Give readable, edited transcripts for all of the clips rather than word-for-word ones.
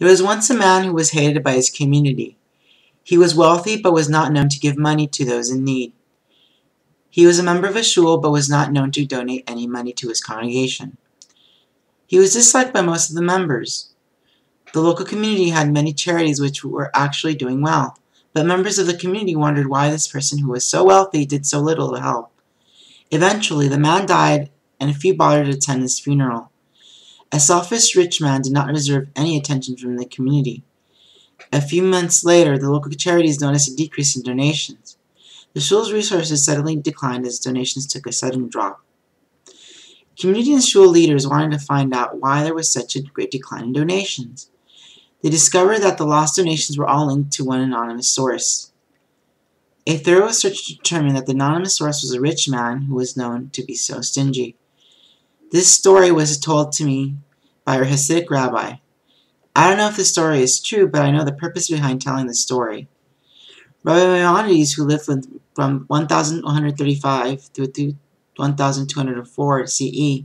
There was once a man who was hated by his community. He was wealthy but was not known to give money to those in need. He was a member of a shul but was not known to donate any money to his congregation. He was disliked by most of the members. The local community had many charities which were actually doing well, but members of the community wondered why this person who was so wealthy did so little to help. Eventually, the man died, and few bothered to attend his funeral. A selfish rich man did not deserve any attention from the community. A few months later, the local charities noticed a decrease in donations. The shul's resources suddenly declined as donations took a sudden drop. Community and shul leaders wanted to find out why there was such a great decline in donations. They discovered that the lost donations were all linked to one anonymous source. A thorough search determined that the anonymous source was a rich man who was known to be so stingy. This story was told to me by a Hasidic rabbi. I don't know if the story is true, but I know the purpose behind telling the story. Rabbi Maimonides, who lived from 1135 through 1204 CE,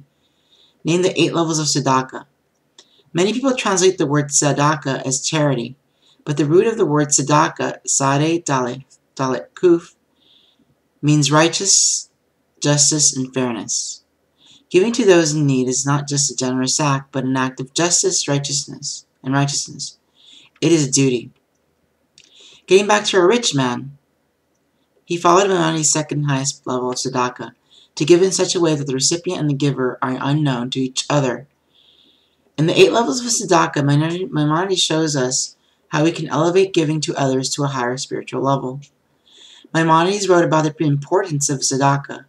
named the 8 levels of Tzedakah. Many people translate the word Tzedakah as charity, but the root of the word Tzedakah, Sadeh Dalet Kuf, means righteous, justice, and fairness. Giving to those in need is not just a generous act, but an act of justice, righteousness. It is a duty. Getting back to a rich man, he followed Maimonides' second highest level of Tzedakah, to give in such a way that the recipient and the giver are unknown to each other. In the 8 levels of Tzedakah, Maimonides shows us how we can elevate giving to others to a higher spiritual level. Maimonides wrote about the importance of Tzedakah.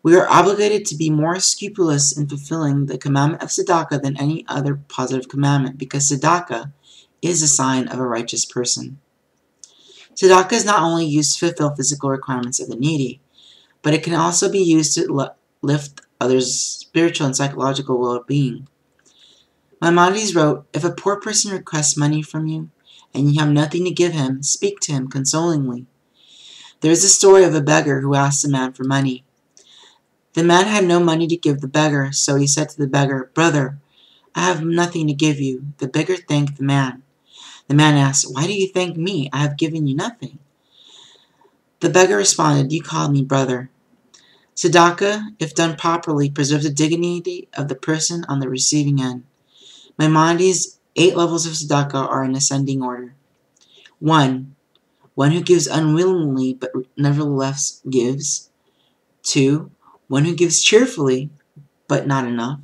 We are obligated to be more scrupulous in fulfilling the commandment of Tzedakah than any other positive commandment, because Tzedakah is a sign of a righteous person. Tzedakah is not only used to fulfill physical requirements of the needy, but it can also be used to lift others' spiritual and psychological well-being. Maimonides wrote, "If a poor person requests money from you, and you have nothing to give him, speak to him consolingly." There is a story of a beggar who asked a man for money. The man had no money to give the beggar, so he said to the beggar, "Brother, I have nothing to give you." The beggar thanked the man. The man asked, "Why do you thank me? I have given you nothing." The beggar responded, "You called me brother." Tzedakah, if done properly, preserves the dignity of the person on the receiving end. Maimonides' 8 levels of Tzedakah are in ascending order. 1. One who gives unwillingly but nevertheless gives. 2. One who gives cheerfully but not enough.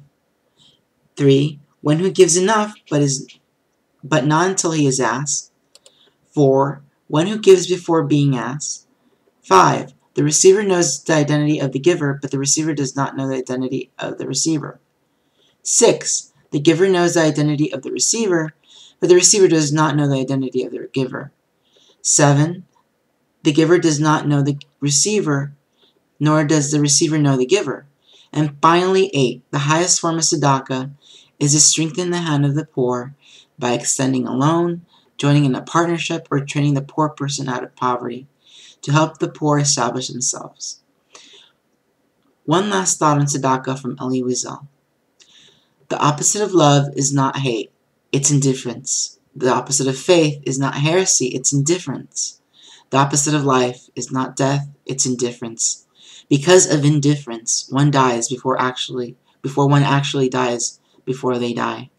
3. One who gives enough but not until he is asked. 4. One who gives before being asked. 5. The receiver knows the identity of the giver, but the receiver does not know the identity of the receiver. 6. The giver knows the identity of the receiver, but the receiver does not know the identity of the giver. 7. The giver does not know the receiver, nor does the receiver know the giver. And finally, 8. The highest form of Tzedakah is to strengthen the hand of the poor by extending a loan, joining in a partnership, or training the poor person out of poverty to help the poor establish themselves. One last thought on Tzedakah from Elie Wiesel. The opposite of love is not hate, it's indifference. The opposite of faith is not heresy, it's indifference. The opposite of life is not death, it's indifference. Because of indifference, one dies before one actually dies before they die.